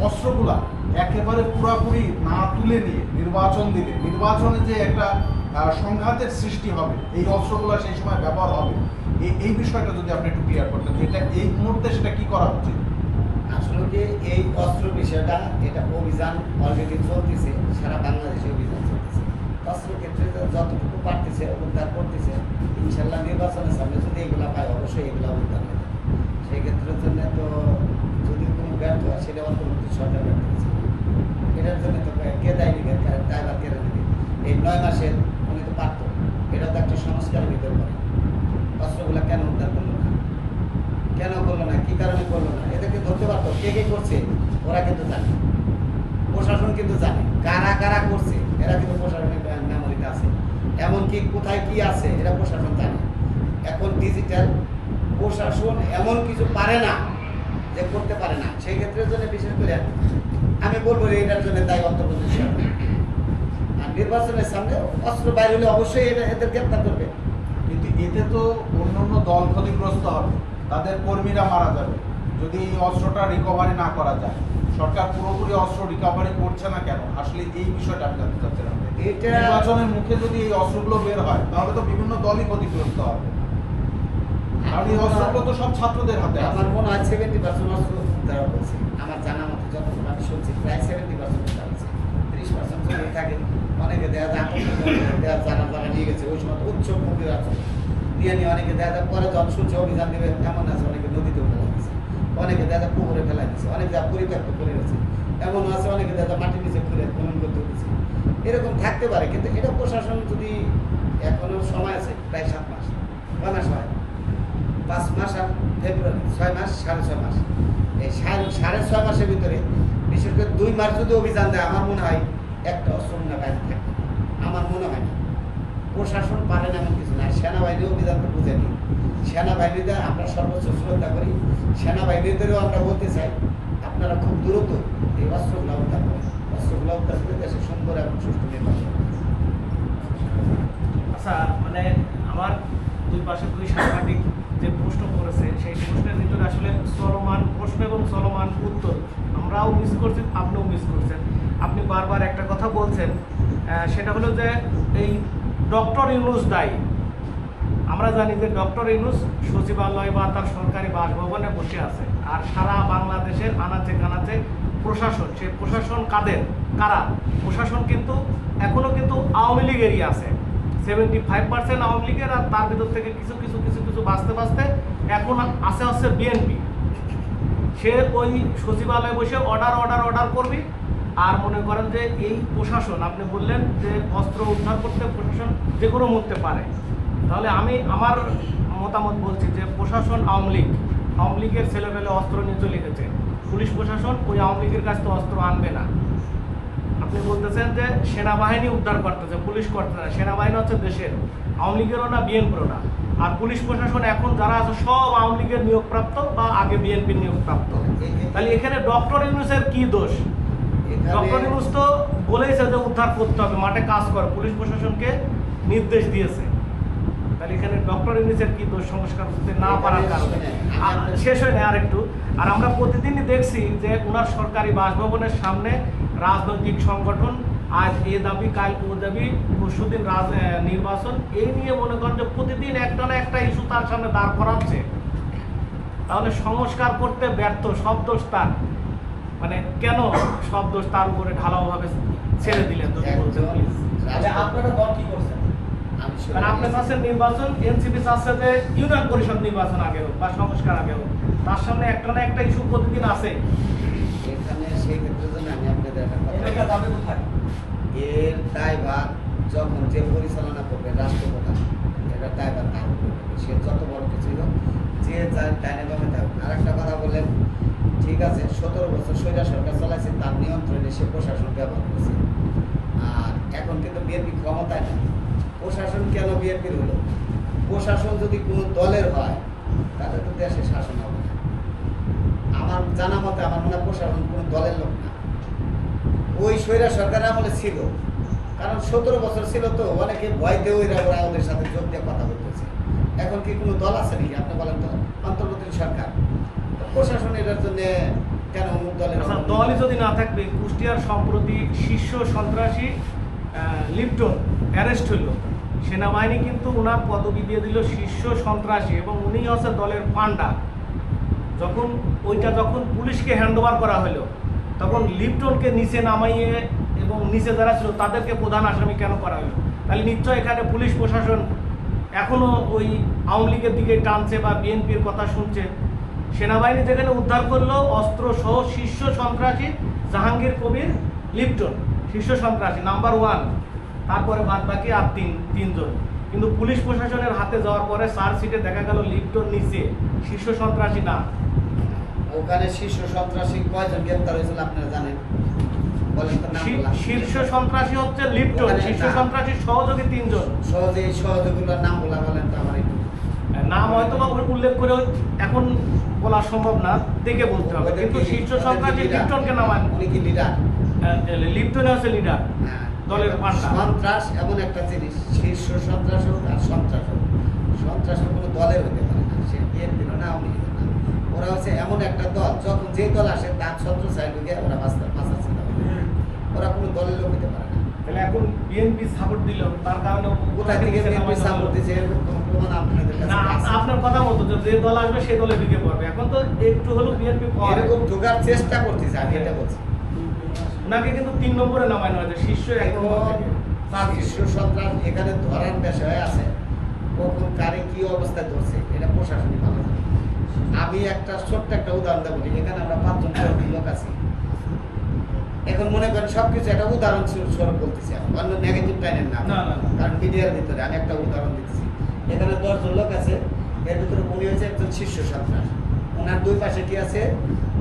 অস্ত্রগুলা একেবারে পুরোপুরি না তুলে নিয়ে নির্বাচন দিলে নির্বাচনে যে একটা সংঘাতের সৃষ্টি হবে, এই অস্ত্রগুলো সেই সময় ব্যবহার হবে, এই বিষয়টা যদি আপনি একটু ক্লিয়ার করতেন, এটা এই মুহূর্তে সেটা কি করা উচিত? আসলে কি এই অস্ত্র বিষয়টা, এটা অভিযান অলরেডি চলতেছে, সারা বাংলাদেশে অভিযান চলতেছে। অস্ত্র ক্ষেত্রে যতটুকু পারতেছে উদ্ধার করতেছে। ইনশাল্লাহ নির্বাচনের সামনে যদি এগুলা পায় অবশ্যই এগুলা উদ্ধার হবে। সেই ক্ষেত্রের জন্য তো যদি কোনো ব্যর্থ হয় সেটা অন্তর্বর্তী সরকার ব্যর্থ হয়েছে। এটার জন্য তো কে দায় নিবে, দায়ভার কেড়ে নেবে? এই 9 মাসের উনি তো পারত, এটা তো একটা সংস্কারের ভিতর পড়ে। অস্ত্রগুলা কেন উদ্ধার করলো না, কেন করলো না, কি কারণে করলো না? এদেরকে ধরতে পারতো। কে কে করছে ওরা কিন্তু জানে, প্রশাসন কিন্তু জানে কারা কারা করছে, এরা কিন্তু প্রশাসনের মেমোরিতে আছে। এমনকি কোথায় কি আছে এরা প্রশাসন জানে। এখন ডিজিটাল প্রশাসন এমন কিছু পারে না যে করতে পারে না। সেই ক্ষেত্রের জন্য বিশেষ করে আমি বলবো এটার জন্য দায়ী অন্তর্বর্তী সরকার। আর নির্বাচনের সামনে অস্ত্র বাইরে হলে অবশ্যই এদের গ্রেপ্তার করবে। কিন্তু এতে তো অন্যান্য দল ক্ষতিগ্রস্ত হবে, তাদের কর্মীরা মারা যাবে যদি এই অস্ত্রটা রিকভারি না করা যায়। সরকার পুরোপুরি অস্ত্র রিকভারি করছে না কেন? আসলে এই বিষয়টা আমি জানতে চাচ্ছিলাম। এটা নির্বাচনের মুখে যদি এই অস্ত্রগুলো বের হয় তাহলে তো বিভিন্ন দলই ক্ষতিগ্রস্ত হবে, কারণ এই অস্ত্রগুলো তো সব ছাত্রদের হাতে আছে। আমার মনে হয় 70% অস্ত্র উদ্ধার হচ্ছে। আমার জানা মতো যতক্ষণ আমি শুনছি প্রায় 70% উদ্ধার হচ্ছে। 30% যদি থাকে অনেকে দেখা যায় যারা যারা নিয়ে গেছে ওই সময় উচ্চ মুখের আছে নিয়ে নিয়ে অনেকে দেখা যায় পরে যখন শুনছে অভিযান দেবে এমন আছে, অনেকে নদীতে ফেলা দিচ্ছে, অনেকে দেখা যায় পুকুরে ফেলা দিচ্ছে, অনেকে যা পরিত্যক্ত করে গেছে, এমন আছে অনেকে দেখা যায় মাটির নিচে খুলে খনন করতে উঠেছে। এরকম থাকতে পারে, কিন্তু এটা প্রশাসন যদি এখনো সময় আছে প্রায় 7 মাস, 6 মাস হয়, 5 মাস আর ফেব্রুয়ারি 6 মাস, 6.5 মাস, এই 6.5 মাসের ভিতরে বিশেষ করে 2 মাস যদি অভিযান দেয় আমার মনে হয় একটা অস্ত্র না বাইরে থাকবে, আমার মনে হয় না। প্রশাসন পারে না এমন কিছু না। সেনাবাহিনী অভিযান তো বুঝেনি। সেনাবাহিনীতে আমরা সর্বোচ্চ শ্রদ্ধা করি, সেনাবাহিনীদেরও আমরা বলতে চাই আপনারা খুব দ্রুত এই অস্ত্রগুলো উদ্ধার করেন, অস্ত্রগুলো উদ্ধার করে দেশে সুন্দর এবং সুষ্ঠু নির্বাচন। আচ্ছা, মানে আমার দুই পাশে দুই সাংবাদিক যে প্রশ্ন করেছে সেই প্রশ্নের ভিতরে আসলে চলমান প্রশ্ন এবং চলমান উত্তর আমরাও মিস করছি, আপনিও মিস করছেন। আপনি বারবার একটা কথা বলছেন, সেটা হলো যে এই ডক্টর ইউনূস দায়ী। আমরা জানি যে ডক্টর ইউনূস সচিবালয় বা তার সরকারি বাসভবনে বসে আছে, আর সারা বাংলাদেশের আনাচে কানাচে প্রশাসন, সেই প্রশাসন কারা প্রশাসন কিন্তু এখনো কিন্তু আওয়ামী লীগেরই আছে, 75% আওয়ামী লীগের, আর তার ভিতর থেকে কিছু কিছু কিছু কিছু বাঁচতে এখন আছে বিএনপি। সে ওই সচিবালয়ে বসে অর্ডার করবি, আর মনে করেন যে এই প্রশাসন, আপনি বললেন যে অস্ত্র উদ্ধার করতে প্রশাসন যে কোনো মুহূর্তে পারে, তাহলে আমি আমার মতামত বলছি যে প্রশাসন আওয়ামী লীগের ছেলেপেলে অস্ত্র নিয়ে চলে গেছে, পুলিশ প্রশাসন ওই আওয়ামী লীগের কাছ থেকে অস্ত্র আনবে না। আপনি বলতেছেন যে সেনাবাহিনী উদ্ধার করতেছে, পুলিশ করতেছে না, সেনাবাহিনী হচ্ছে দেশের, আওয়ামী লীগেরও না বিএনপিরও না, আর পুলিশ প্রশাসন এখন যারা আছে সব আওয়ামী লীগের নিয়োগপ্রাপ্ত বা আগে বিএনপির নিয়োগপ্রাপ্ত। তাহলে এখানে ডক্টর ইউনূসের কি দোষ? ডক্টর ইউনূস তো বলেইছে যে উদ্ধার করতে হবে, মাঠে কাজ করে, পুলিশ প্রশাসনকে নির্দেশ দিয়েছে। তাহলে এখানে ডক্টর ইউনূসের কি দোষ সংস্কার করতে না পারার কারণে? শেষ হয় না আর একটু। আর আমরা প্রতিদিনই দেখছি যে ওনার সরকারি বাসভবনের সামনে রাজনৈতিক সংগঠন আজ এ দাবি কাল ও দাবি, পরশুদিন নির্বাচন, এই নিয়ে মনে করেন যে প্রতিদিন একটা না একটা ইস্যু তার সামনে দাঁড় করাচ্ছে। তাহলে সংস্কার করতে ব্যর্থ, সব দোষ তার, মানে কেন সব দোষ তার উপরে ঢালাওভাবে ছেড়ে দিলেন? যদি বলতে প্লিজ। আপনারা দল কি করছেন? কারণ আপনি চাচ্ছেন নির্বাচন, এনসিপি চাচ্ছে যে ইউনিয়ন পরিষদ নির্বাচন আগে হোক বা সংস্কার আগে হোক, তার সামনে একটা না একটা ইস্যু প্রতিদিন আছে। এখানে সেই ক্ষেত্রে জন্য আমি আপনাদের একটা এটা কথা দাবি কোথায়? এর দায়ভার যখন যে পরিচালনা করবে রাষ্ট্রপ্রধান, এটা দায়ভার তার উপরে পড়বে। সে যত বড় কিছু হোক, যে যার ডাইনে বামে থাকবে। আর একটা কথা বললেন, ঠিক আছে, 17 বছর স্বৈরা সরকার চালাইছে, তার নিয়ন্ত্রণে সে প্রশাসন ব্যবহার করছে। আর এখন কিন্তু বিএনপি ক্ষমতায় নেই। প্রশাসন কেন বিএনপির হলো? প্রশাসন যদি কোনো দলের হয় তাহলে তো দেশে শাসন হবে না। আমার জানা মতে আমার মনে হয় প্রশাসন কোনো দলের লোক না, ওই স্বৈরা সরকারের আমলে ছিল। কারণ 17 বছর ছিল তো, অনেকে ভয়তে ওরা ওদের সাথে যোগ দিয়ে কথা বলতেছে। এখন কি কোনো দল আছে নাকি? আপনি বলেন তো, অন্তর্বর্তী সরকার। তো প্রশাসন এটার জন্য কেন অমুক দলের? আচ্ছা, দলই যদি না থাকবে, কুষ্টিয়ার সম্প্রতি শীর্ষ সন্ত্রাসী লিপ্টন অ্যারেস্ট হইল, সেনাবাহিনী কিন্তু ওনার পদবি দিয়ে দিল শীর্ষ সন্ত্রাসী, এবং উনি হচ্ছে দলের পান্ডা। যখন পুলিশকে হ্যান্ডওভার করা হলো, তখন লিপ্টনকে নিচে নামাইয়ে এবং নিচে যারা ছিল তাদেরকে প্রধান আসামি কেন করা হলো? তাহলে নিশ্চয় এখানে পুলিশ প্রশাসন এখনো ওই আওয়ামী লীগের দিকে টানছে বা বিএনপির কথা শুনছে। সেনাবাহিনী যেখানে উদ্ধার করলো অস্ত্র সহ শীর্ষ সন্ত্রাসী জাহাঙ্গীর কবির লিপ্টন, শীর্ষ সন্ত্রাসী নাম্বার 1, তারপরে বাদ বাকি আর তিনজন। কিন্তু পুলিশ প্রশাসনের হাতে যাওয়ার পরে চার্জশিটে দেখা গেল লিপ্টন নিচে, শীর্ষ সন্ত্রাসী না। ওখানে শীর্ষ সন্ত্রাসী কয়জন গ্রেপ্তার হয়েছিল আপনারা জানেন? বলেন তো নামগুলো। শীর্ষ সন্ত্রাসী হচ্ছে লিপ্টন, শীর্ষ সন্ত্রাসী সহযোগী 3 জন। সহযোগীগুলোর নামগুলো বলেন তো আমার একটু। নাম হয়তো বা উল্লেখ করে এখন বলা সম্ভব না, দেখে বলতে হবে, কিন্তু শীর্ষ সন্ত্রাসী লিপ্টনকে নামান। উনি কি লিডার? লিপ্টন হচ্ছে লিডার, দলের পান্ডা। সন্ত্রাস এমন একটা জিনিস, শীর্ষ সন্ত্রাস হোক আর সন্ত্রাস হোক, সন্ত্রাস কোনো দলের হতে পারে না, সে বিএনপির না আওয়ামী লীগের না। ওরা হচ্ছে এমন একটা দল, যখন যে দল আসে তার সন্ত্রাস ঢুকে ওরা বাঁচার চিন্তা করে। ওরা কোনো দলের লোক হতে পারে না। তাহলে এখন বিএনপি সাপোর্ট দিল, তার কারণে কোথায় থেকে বিএনপি সাপোর্ট দিচ্ছে এরকম কোনো প্রমাণ আপনাদের কাছে না? আছে? আপনার কথা মতো যে দল আসবে সেই দলে ঢুকে পড়বে। এখন তো একটু হলো বিএনপি এরকম ঢোকার চেষ্টা করতেছে, আমি এটা বলছি। ওনাকে কিন্তু 3 নম্বরে নামানো হয়েছে, শীর্ষ 1 নম্বর থেকে। শীর্ষ সন্ত্রাস এখানে ধরার বিষয় আছে, কখন কারে কি অবস্থায় ধরছে এটা প্রশাসনিক ভালো জানে। আমি একটা ছোট্ট একটা উদাহরণ দেবো। এখানে আমরা 5 জন লোক আছি। এখন মনে করেন সবকিছু একটা উদাহরণ স্বরূপ বলতেছি, অন্য নেগেটিভ টাইনের না, না, না, না। কারণ মিডিয়ার ভিতরে আমি একটা উদাহরণ দিচ্ছি। এখানে 10 জন লোক আছে, এর ভিতরে উনি হচ্ছে একজন শীর্ষ সন্ত্রাস, ওনার 2 পাশে কি আছে?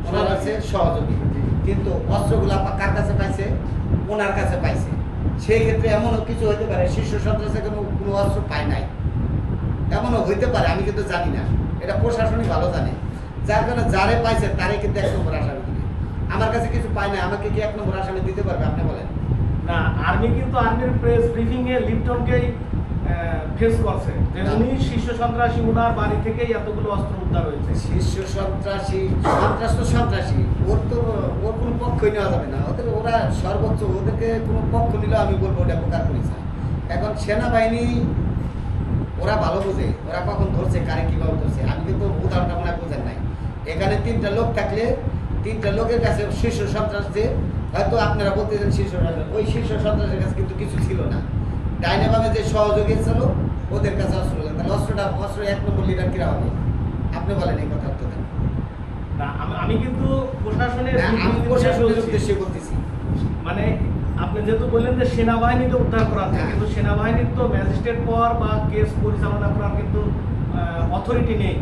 ওনার আছে সহযোগী, কিন্তু অস্ত্রগুলো কার কাছে পাইছে? ওনার কাছে পাইছে। সেই ক্ষেত্রে এমনও কিছু হইতে পারে শীর্ষ সন্ত্রাসে কোনো অস্ত্র পায় নাই, এমনও হইতে পারে, আমি কিন্তু জানি না, এটা প্রশাসনই ভালো জানে। যার কারণে যারে পাইছে তারে কিন্তু 1 নম্বর আসামি দিবে। আমার কাছে কিছু পায় না, আমাকে কি 1 নম্বর আসামি দিতে পারবে? আপনি বলেন না। আর্মি কিন্তু আর্মির প্রেস ব্রিফিং এ লিপ্টনকেই ফেস করছে যে উনি শীর্ষ সন্ত্রাসী, ওনার বাড়ি থেকেই এতগুলো অস্ত্র উদ্ধার হয়েছে। শীর্ষ সন্ত্রাসী, সন্ত্রাস তো সন্ত্রাসী, ওর কোনো পক্ষই নেওয়া যাবে না। ওরা সর্বোচ্চ, ওদেরকে কোনো পক্ষ নিলেও আমি বলবো ওটা প্রকার করেছে। এখন সেনাবাহিনী ওরা ভালো বোঝে, ওরা কখন ধরছে কারে কিভাবে ধরছে। আমি কিন্তু উদাহরণটা মনে হয় বোঝেন নাই। এখানে 3টা লোক থাকলে 3টা লোকের কাছে শীর্ষ সন্ত্রাস যে হয়তো আপনারা বলতেছেন শীর্ষ সন্ত্রাস, ওই শীর্ষ সন্ত্রাসের কাছে কিন্তু কিছু ছিল না। ডাইনে বামে যে সহযোগী ছিল ওদের কাছে অস্ত্র লাগে, তাহলে অস্ত্র 1 নম্বর লিডার কিরা হবে? আপনি বলেন এই কথা তো দেন। না, আমি কিন্তু প্রশাসনের আমি প্রশাসনের উদ্দেশ্যে বলতেছি। মানে আপনি যেহেতু বললেন যে সেনাবাহিনীতে উদ্ধার করা আছে, হ্যাঁ। কিন্তু সেনাবাহিনীর তো ম্যাজিস্ট্রেট পাওয়ার বা কেস পরিচালনা করার কিন্তু অথরিটি নেই।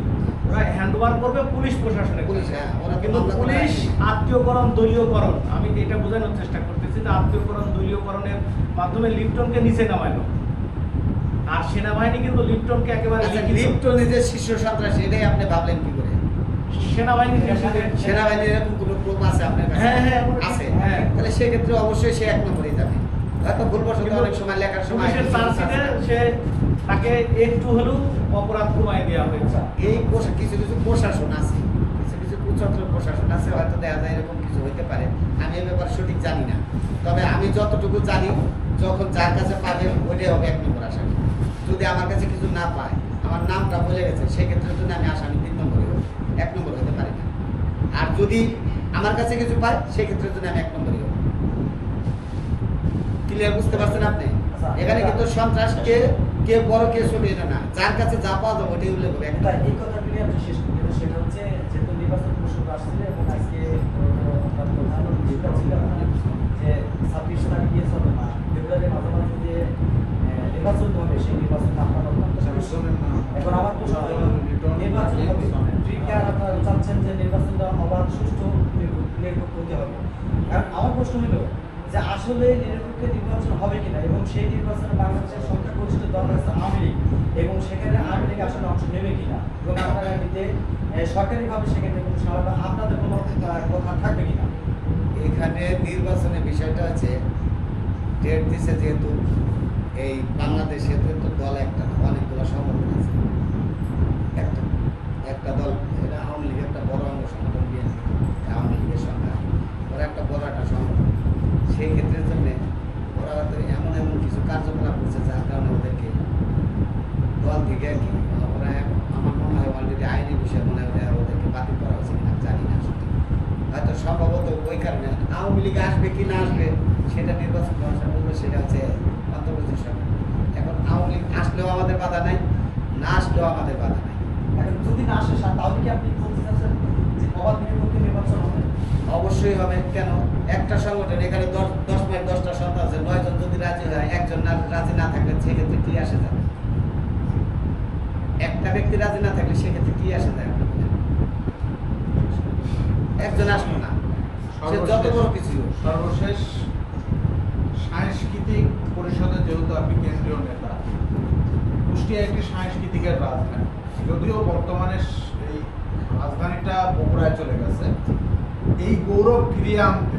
ওরা হ্যান্ড ওভার করবে পুলিশ প্রশাসনে। পুলিশ, হ্যাঁ, ওরা তো কিন্তু মামলা করে পুলিশ আসে। আত্মীয়করণ দলীয়করণ, আমি এটা বোঝানোর চেষ্টা করতেছি যে আত্মীয়করণ দলীয়করণের মাধ্যমে লিপ্টনকে নিচে নামাইলো, আর সেনাবাহিনী কিন্তু লিপ্টনকে একেবারে আচ্ছা, লিখিত- লিপ্টন নিজের শীর্ষ সন্ত্রাসী, এটাই আপনি ভাবলেন কি করে? সেনাবাহিনীর সেনাবাহিনীর এরকম কোনো প্রুফ আছে আপনার কাছে? হ্যাঁ, হ্যাঁ, আছে। হ্যাঁ। তাহলে সেক্ষেত্রে অবশ্যই সে 1 নম্বরেই যাবে। হয়তো ভুলবশত কিন্তু অনেক সময় লেখার সময় পুলিশের চার্জশিটে সে তাকে একটু হলেও অপরাধ কমায় দেওয়া হয়েছে। এই কিছু কিছু প্রশাসন আছে, কিছু কিছু কুচক্র প্রশাসন আছে, হয়তো দেখা যায় এরকম কিছু হইতে পারে। আমি এই ব্যাপারে সঠিক জানি না, তবে আমি যতটুকু জানি যখন যার কাছে পাবে ওইটাই হবে 1 নম্বর আসামি। যদি আমার কাছে কিছু না পায়, আমার নামটা বলে গেছে, সেক্ষেত্রে জন্য আমি আসামি 3 নম্বরে হব, 1 নম্বর হতে পারি না। আর যদি আমার কাছে কিছু পায় সেক্ষেত্রে জন্য আমি 1 নম্বরে হব। ক্লিয়ার বুঝতে পারছেন আপনি? এখানে কিন্তু সন্ত্রাস কে বড় কে ছোট এটা না, যার কাছে যা পাওয়া যাবে ওটাই উল্লেখ হবে। একটা এই কথাগুলি আমি শেষ করি, কিন্তু সেটা হচ্ছে যেহেতু নির্বাচন প্রসঙ্গ আসছিল এবং আজকে প্রধান বিষয়টা ছিল যে 26 তারিখ দিয়ে চলে না, ফেব্রুয়ারির মাঝামাঝি যে নির্বাচন হবে, সেই নির্বাচন আপনার অত্যন্ত নির্বাচনের না। এখন আমার প্রশ্ন হলো, নির্বাচন হবে ট্রিকার আপনারা চাচ্ছেন যে নির্বাচনটা অবাধ সুষ্ঠু নিরপেক্ষ হতে হবে। কারণ আমার প্রশ্ন হলো যে আসলে নিরপেক্ষ নির্বাচন হবে কিনা, এবং সেই নির্বাচনে বাংলাদেশের সংখ্যাগরিষ্ঠ দল আছে আওয়ামী লীগ, এবং সেখানে আওয়ামী লীগ আসলে অংশ নেবে কিনা, এবং আপনারা এমনিতে সরকারিভাবে সেখানে কোনো সারা আপনাদের কোনো কথা থাকবে কিনা? এখানে নির্বাচনের বিষয়টা হচ্ছে ডেট দিছে, যেহেতু এই বাংলাদেশে তো দল একটা না, অনেকগুলো সংগঠন আছে। একটা দল, এটা আওয়ামী লীগের একটা বড় অঙ্গ সংগঠন, বিএনপি আওয়ামী লীগের সংখ্যা, ওরা একটা বড় একটা সংগঠন। সেই ক্ষেত্রের জন্য ওরা হয়তো এমন কিছু কার্যকলাপ করছে যার কারণে ওদেরকে দল থেকে আর কি ওরা আমার মনে হয় অলরেডি আইনি বিষয় মনে হয় ওদেরকে বাতিল করা হয়েছে কিনা জানি না। হয়তো সম্ভবত ওই কারণে আওয়ামী লীগ আসবে কি না আসবে সেটা নির্বাচন কমিশন বলবে, সেটা হচ্ছে অন্তর্বর্তী সরকার। এখন আওয়ামী লীগ আসলেও আমাদের বাধা নাই, না আসলেও আমাদের বাধা নাই। এখন যদি না আসে তাহলে কি আপনি বলতে চাচ্ছেন যে অবাধ নিরপেক্ষ নির্বাচন হবে? অবশ্যই হবে। কেন? একটা সংগঠন, এখানে 10 মাইল 10টা সন্তান আছে, 9 জন যদি রাজি হয়, একজন রাজি না থাকলে সেক্ষেত্রে কি আসে যায়? একটা ব্যক্তি রাজি না থাকলে সেক্ষেত্রে কি আসে যায়? একজন আসলো না, সে যত বড় কিছু হোক। সর্বশেষ সাংস্কৃতিক পরিষদের যেহেতু আপনি কেন্দ্রীয় নেতা, কুষ্টিয়া একটি সাংস্কৃতিকের রাজধানী, যদিও বর্তমানে এই রাজধানীটা বগুড়ায় চলে গেছে। এই গৌরব ফিরিয়ে আনতে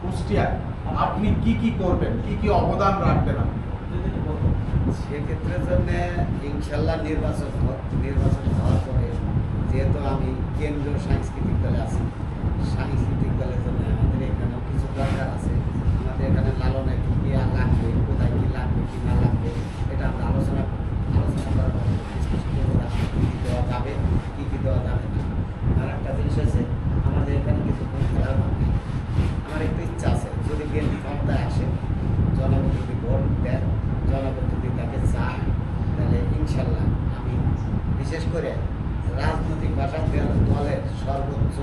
কুষ্টিয়ায় আপনি কি করবেন, কি অবদান রাখবেন আপনি? যদি একটু বলতেন। সেক্ষেত্রে জন্য ইনশাল্লাহ নির্বাচন হওয়ার পরে, যেহেতু আমি কেন্দ্রীয় সাংস্কৃতিক দলে আছি, সাংস্কৃতিক দলের জন্য আমাদের এখানেও কিছু দরকার আছে। আমাদের এখানে লালনে কি লাগবে, কোথায় কি লাগবে কি না লাগবে, এটা আমরা আলোচনা করার পরে ডিসকাশন করবো, কি দেওয়া যাবে কি দেওয়া যাবে না। আর একটা জিনিস আছে, আমাদের এখানে কিছু কোনো খেলার মাঠ নেই। আমার একটু ইচ্ছা আছে, যদি বিএনপি ক্ষমতায় আসে, জনগণ যদি ভোট দেয়, জনগণ যদি তাকে চায়, তাহলে ইনশাল্লাহ আমি বিশেষ করে রাজনৈতিক ভাষায় দলের সর্বোচ্চ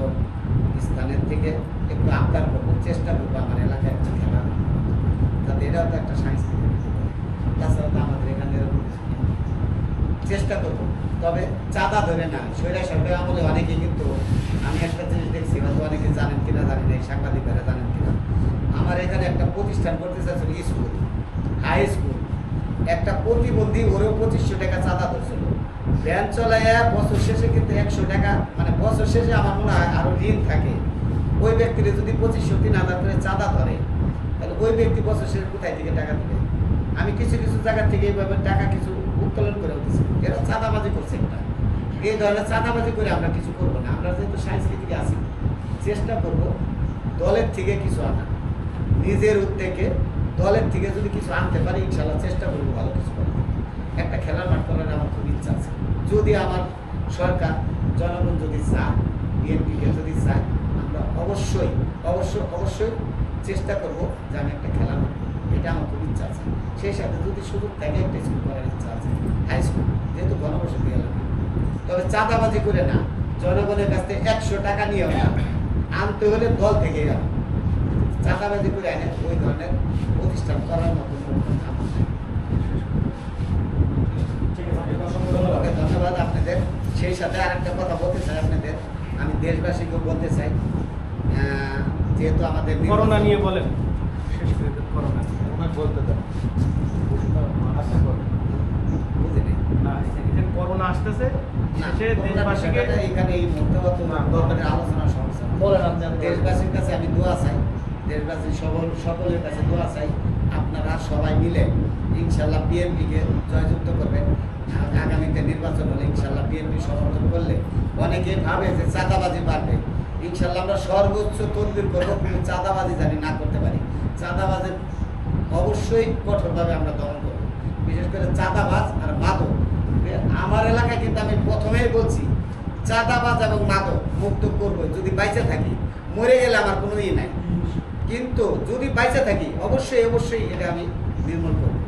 স্থানের থেকে একটু আবদার করবো, চেষ্টা করবো আমার এলাকায় একটা খেলা, যাতে এটাও তো একটা সাংস্কৃতিক বিষয়। তাছাড়া তো আমাদের এখানে এরকম কিছু নেই। চেষ্টা করবো, তবে চাঁদা ধরে না। স্বৈরা সরকার আমলে অনেকেই কিন্তু, আমি একটা জিনিস দেখছি, হয়তো অনেকে জানেন কিনা জানি না, সাংবাদিকরা জানেন কিনা, আমার এখানে একটা প্রতিষ্ঠান করতে চাচ্ছিল, স্কুল, হাই স্কুল, একটা প্রতিবন্ধী ওরেও 2500 টাকা চাঁদা ধরছিল। ভ্যান চলাইয়া বছর শেষে কিন্তু 100 টাকা, মানে বছর শেষে আমার মনে হয় আরো ঋণ থাকে। ওই ব্যক্তির যদি 2500-3000 করে চাঁদা ধরে, তাহলে ওই ব্যক্তি বছর শেষে কোথায় থেকে টাকা দেবে? আমি কিছু জায়গা থেকে এইভাবে টাকা কিছু উত্তোলন করে উঠেছি, এরা চাঁদাবাজি করছে। একটা এই ধরনের চাঁদাবাজি করে আমরা কিছু করবো না। আমরা যেহেতু সাংস্কৃতিকে আছি, চেষ্টা করব দলের থেকে কিছু আনা, নিজের উদ্যোগে দলের থেকে যদি কিছু আনতে পারি ইনশাল্লাহ চেষ্টা করবো ভালো কিছু করার। একটা খেলার মাঠ করার আমার খুব ইচ্ছা আছে। যদি আমার সরকার জনগণ যদি চায়, বিএনপিকে যদি চায়, আমরা অবশ্যই অবশ্যই চেষ্টা করব যে আমি একটা খেলার মাঠ করবো। এটা আমার খুব ইচ্ছা আছে। সেই সাথে যদি সুযোগ থাকে একটা স্কুল করার ইচ্ছা আছে, হাই স্কুল, যেহেতু গণবসতি এলাকা। তবে চাঁদাবাজি করে না, জনগণের কাছ থেকে 100 টাকা নিয়ে না, আনতে হলে দল থেকে যাবে। চাঁদাবাজি করে আনে ওই ধরনের প্রতিষ্ঠান করার মতো কোনো কাম নেই। ঠিক আছে, অসংখ্য ধন্যবাদ। ওকে, ধন্যবাদ আপনাদের। সেই সাথে আরেকটা কথা বলতে চাই আপনাদের, আমি দেশবাসীকেও বলতে চাই, যেহেতু আমাদের করোনা নিয়ে বলেন, শেষ করে দেন করোনা নিয়ে। ওনাকে বলতে দেন। আচ্ছা, বলেন। বুঝিনি। না, এই যে করোনা আসতেছে, না, শেষে করোনার দেশবাসীকে বিষয়টা এখানে এই মুহূর্তে অত দরকারি আলোচনার সমস্যা না। বলেন আপনি, আপনি বলেন। দেশবাসীর কাছে আমি দোয়া চাই, দেশবাসীর সকলের কাছে দোয়া চাই, আপনারা সবাই মিলে ইনশাল্লাহ বিএনপিকে জয়যুক্ত করবেন। আগামীতে নির্বাচন হলে ইনশাল্লাহ বিএনপি সমর্থন করলে অনেকে ভাবে যে চাঁদাবাজি বাড়বে। ইনশাল্লাহ আমরা সর্বোচ্চ তদবির করবো, কিন্তু চাঁদাবাজি জানি না করতে পারি। চাঁদাবাজের অবশ্যই কঠোরভাবে আমরা দমন করবো, বিশেষ করে চাঁদাবাজ আর মাদক। আমার এলাকায় কিন্তু আমি প্রথমেই বলছি, চাঁদাবাজ এবং মাদক মুক্ত করবো যদি বাইচে থাকি। মরে গেলে আমার কোনো ই নাই, কিন্তু যদি বাইচে থাকি অবশ্যই এটা আমি নির্মূল করবো।